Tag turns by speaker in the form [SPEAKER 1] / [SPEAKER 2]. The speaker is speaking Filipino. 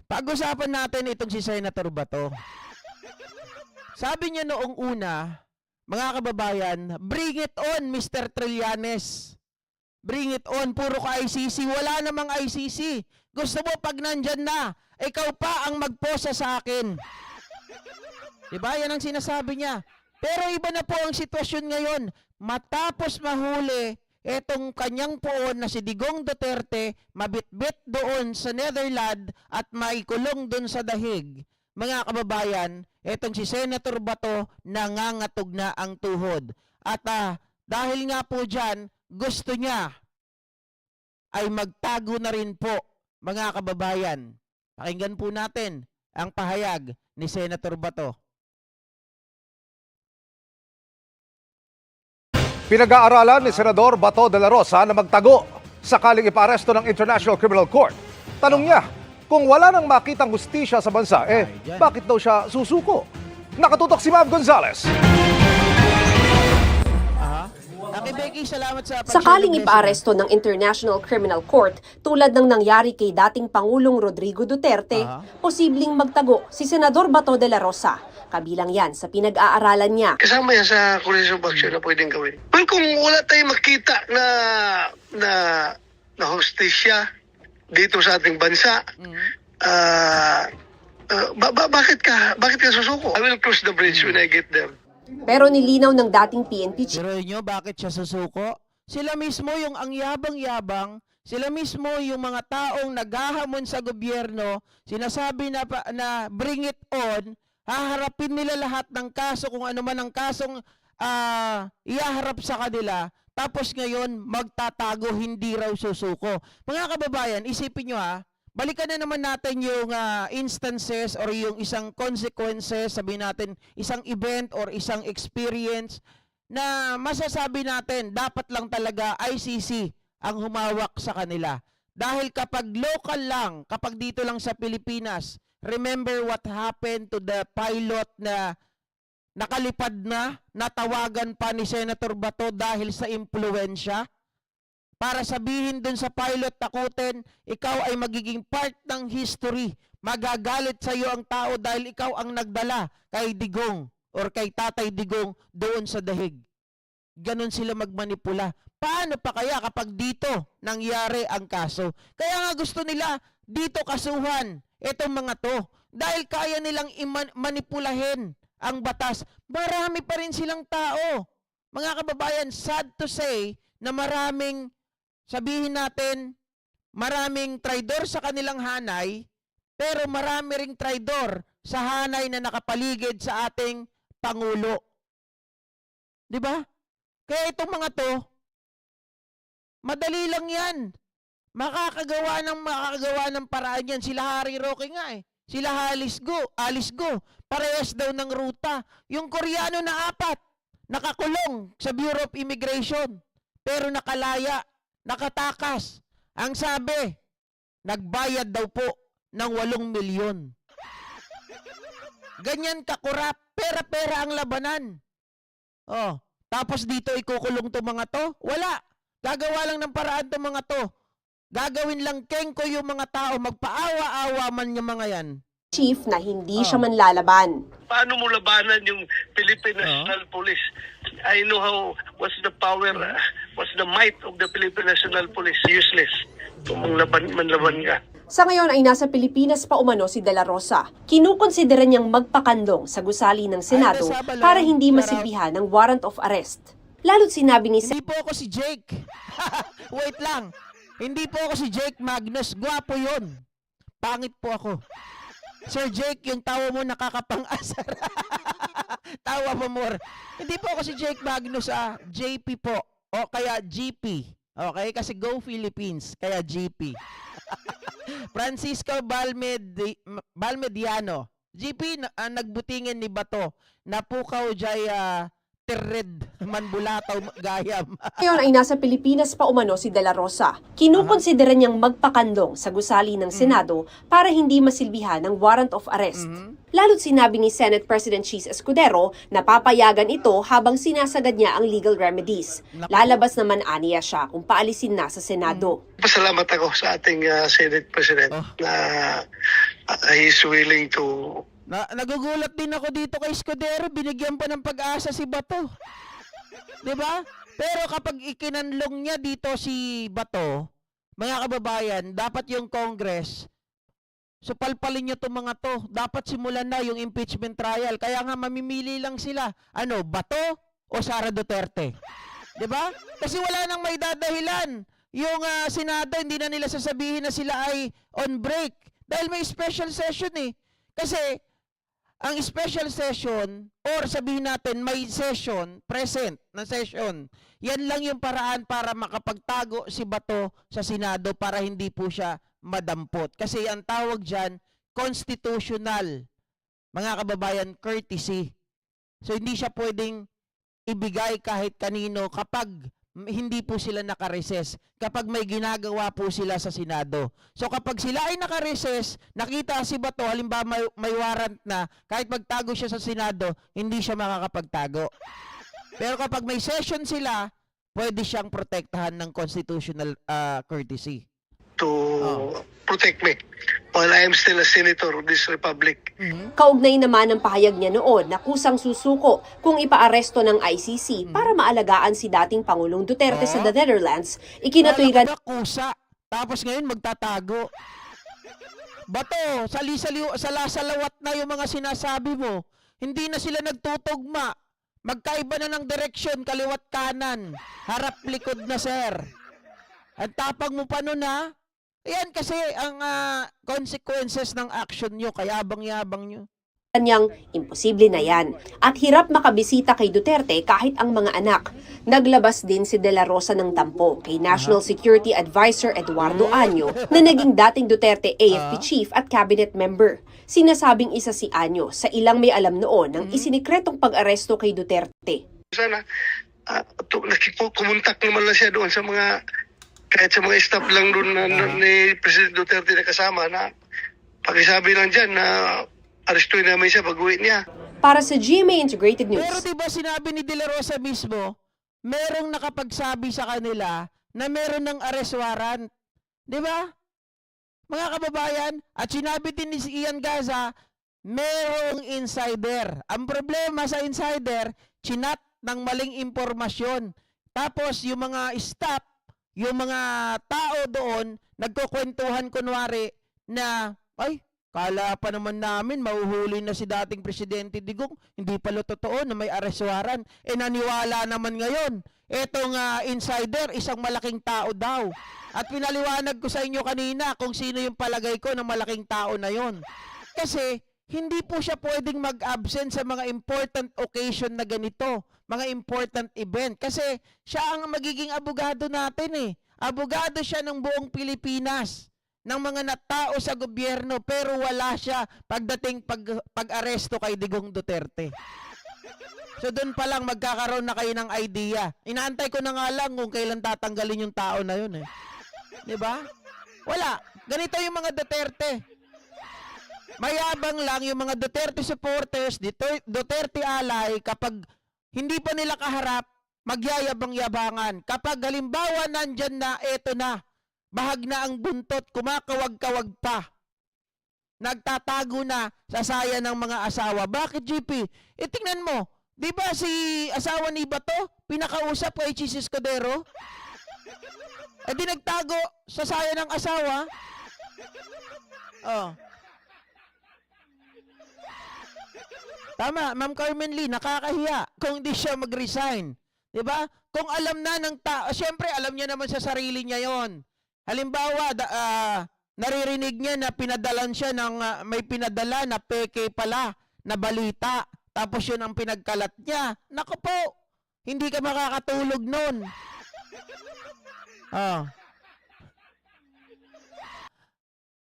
[SPEAKER 1] Pag-usapan natin itong si Senator Bato. Sabi niya noong una, mga kababayan, bring it on, Mr. Trillanes. Bring it on, puro ka ICC. Wala namang ICC. Gusto mo pag nandyan na, ikaw pa ang magposa sa akin. Diba? Yan ang sinasabi niya. Pero iba na po ang sitwasyon ngayon. Matapos mahuli etong kanyang poon na si Digong Duterte, mabitbit doon sa Netherlands at maikulong doon sa dahig. Mga kababayan, etong si Senator Bato, nangangatog na ang tuhod. At dahil nga po dyan, gusto niya ay magtago na rin po, mga kababayan. Pakinggan po natin ang pahayag ni Senator Bato.
[SPEAKER 2] Pinag-aaralan ni Senador Bato de la Rosa na magtago sakaling ipaaresto ng International Criminal Court. Tanong niya, kung wala nang makitang hustisya sa bansa, bakit daw siya susuko? Nakatutok si Mav Gonzales.
[SPEAKER 1] Aki Becky, salamat sa
[SPEAKER 3] sakaling ipaaresto ng International Criminal Court tulad ng nangyari kay dating Pangulong Rodrigo Duterte, posibleng magtago si Senador Bato de la Rosa. Kabilang yan sa pinag-aaralan niya.
[SPEAKER 4] Kasama yan sa course of action na pwedeng gawin. Well, kung wala tayong makita na hostisya dito sa ating bansa, bakit ka susuko? I will cross the bridge when I get there.
[SPEAKER 3] Pero nilinaw ng dating PNP chief.
[SPEAKER 1] Pero nyo, bakit siya susuko? Sila mismo yung ang yabang-yabang, sila mismo yung mga taong naghahamon sa gobyerno, sinasabi na bring it on, haharapin nila lahat ng kaso, kung ano man ang kasong ihaharap sa kanila, tapos ngayon magtatago, hindi raw susuko. Mga kababayan, isipin nyo balikan na naman natin yung instances or yung isang consequences, sabihin natin isang event or isang experience na masasabi natin dapat lang talaga ICC ang humawak sa kanila. Dahil kapag local lang, kapag dito lang sa Pilipinas, remember what happened to the pilot na nakalipad na, natawagan pa ni Senator Bato dahil sa impluensya? Para sabihin dun sa pilot, takutin, ikaw ay magiging part ng history. Magagalit sa iyo ang tao dahil ikaw ang nagdala kay Digong or kay Tatay Digong doon sa dahig. Ganon sila magmanipula. Paano pa kaya kapag dito nangyari ang kaso? Kaya nga gusto nila dito kasuhan itong mga to. Dahil kaya nilang manipulahin ang batas. Marami pa rin silang tao. Mga kababayan, sad to say na maraming, sabihin natin, maraming traidor sa kanilang hanay, pero marami ring traidor sa hanay na nakapaligid sa ating Pangulo. Di ba? Kaya itong mga to, madali lang yan. Makakagawa ng paraan yan. Sila Harry Roque nga Sila Alice Go. Parehas daw ng ruta. Yung Koreano na 4, nakakulong sa Bureau of Immigration, pero nakalaya. Nakatakas. Ang sabi, nagbayad daw po ng 8 milyon. Ganyan kakurap. Pera-pera ang labanan. Tapos dito ikukulong to mga to? Wala. Gagawa lang ng paraan to mga to. Gagawin lang kengko yung mga tao. Magpaawa-awa man yung mga yan.
[SPEAKER 3] Chief na hindi siya manlalaban.
[SPEAKER 4] Paano mo labanan yung Philippine National Police? I know what's the power, what's the might of the Philippine National Police. Useless kung manlaban ka.
[SPEAKER 3] Sa ngayon ay nasa Pilipinas pa umano si De La Rosa. Kinukonsidera niyang magpakandong sa gusali ng Senado para hindi masilbihan ng warrant of arrest. Lalo't sinabi ni
[SPEAKER 1] Hindi po ako si Jake. Wait lang. Hindi po ako si Jake Magnus. Gwapo yun. Pangit po ako. Sir Jake, yung tawa mo nakakapang-asar. Tawa mo more. Hindi po ako si Jake Magnus, JP po. O kaya GP. Okay? Kasi Go Philippines. Kaya GP. Francisco Balmediano. GP, nagbutingin ni Bato. Napukaw jay Tered, Manbulataw, Gayam.
[SPEAKER 3] Ngayon ay nasa Pilipinas pa umano si De La Rosa. Kinukonsidera niyang magpakandong sa gusali ng Senado para hindi masilbihan ng warrant of arrest. Lalo't sinabi ni Senate President Cheese Escudero na papayagan ito habang sinasagad niya ang legal remedies. Lalabas naman aniya siya kung paalisin na sa Senado.
[SPEAKER 4] Pasalamat ako sa ating Senate President na he's willing to
[SPEAKER 1] Nagugulat din ako dito kay Escudero, binigyan pa ng pag-asa si Bato. 'Di ba? Pero kapag ikinanlong niya dito si Bato, mga kababayan, dapat yung Congress, so palpalin niyo 'tong mga to. Dapat simulan na yung impeachment trial. Kaya nga mamimili lang sila. Ano, Bato o Sara Duterte? 'Di ba? Kasi wala nang may dadahilan. Yung Senado, hindi na nila sasabihin na sila ay on break. Dahil may special session eh. Kasi ang special session, or sabihin natin may session, present na session, yan lang yung paraan para makapagtago si Bato sa Senado para hindi po siya madampot. Kasi ang tawag dyan, constitutional, mga kababayan, courtesy. So hindi siya pwedeng ibigay kahit kanino kapag hindi po sila nakareses, kapag may ginagawa po sila sa Senado. So kapag sila ay nakareses, nakita si Bato, halimbawa may warrant na, kahit magtago siya sa Senado, hindi siya makakapagtago. Pero kapag may session sila, pwede siyang protektahan ng constitutional courtesy.
[SPEAKER 4] to protect me while I am still a senator of this republic.
[SPEAKER 3] Kaugnay naman ang pahayag niya noon na kusang susuko kung ipaaresto ng ICC para maalagaan si dating Pangulong Duterte sa the Netherlands, ikinatwiran
[SPEAKER 1] Kala ko ba kusa, tapos ngayon magtatago. Bato, salawat na yung mga sinasabi mo. Hindi na sila nagtutugma. Magkaiba na ng direksyon, kaliwat kanan. Harap likod na, sir. Ang tapang mo pa nun, ha? Ayan kasi ang consequences ng action nyo, kayabang-yabang nyo.
[SPEAKER 3] niyang imposible na yan at hirap makabisita kay Duterte kahit ang mga anak. Naglabas din si De La Rosa ng tampo kay National Security Advisor Eduardo Año na naging dating Duterte AFP Chief at Cabinet Member. Sinasabing isa si Año sa ilang may alam noon ng isinikretong pag-aresto kay Duterte.
[SPEAKER 4] Sana kumuntak naman lang siya doon sa mga, kahit sa mga staff lang doon ni President Duterte na kasama, na pakisabi lang dyan na arestuin namin siya pag-uwi niya.
[SPEAKER 3] Para sa GMA Integrated News.
[SPEAKER 1] Pero diba sinabi ni De La Rosa mismo, merong nakapagsabi sa kanila na meron ng arrest warrant. Diba? Mga kababayan, at sinabi din ni Ian Gaza, merong insider. Ang problema sa insider, chinat ng maling impormasyon. Tapos yung mga staff, yung mga tao doon, nagkukwentuhan kunwari na, ay, kala pa naman namin mahuhuli na si dating Presidente Digong, hindi pala totoo na may arrest warrant. Naniwala naman ngayon. Etong insider, isang malaking tao daw. At pinaliwanag ko sa inyo kanina kung sino yung palagay ko ng malaking tao na yon. Kasi hindi po siya pwedeng mag-absent sa mga important occasion na ganito, mga important event. Kasi siya ang magiging abogado natin eh. Abogado siya ng buong Pilipinas, ng mga natao sa gobyerno, pero wala siya pagdating pag-aresto kay Digong Duterte. So doon pa lang magkakaroon na kayo ng idea. Inaantay ko na nga lang kung kailan tatanggalin yung tao na yun eh. 'Di ba? Wala. Ganito yung mga Duterte. Mayabang lang yung mga Duterte supporters, Duterte ally, kapag hindi pa nila kaharap, magyayabang-yabangan. Kapag halimbawa nandyan na, eto na, bahag na ang buntot, kumakawag-kawag pa. Nagtatago na sa saya ng mga asawa. Bakit, GP? Tingnan mo, di ba si asawa ni Bato, pinakausap kay Chis Escudero? Di nagtago sa saya ng asawa? Oh. Tama, Ma'am Carmen Lee, nakakahiya kung di siya mag-resign. Di ba? Kung alam na ng tao, syempre alam niya naman sa sarili niya yon. Halimbawa, naririnig niya na pinadalan siya ng, may pinadala na peke pala, na balita. Tapos yun ang pinagkalat niya. Naku po, hindi ka makakatulog nun.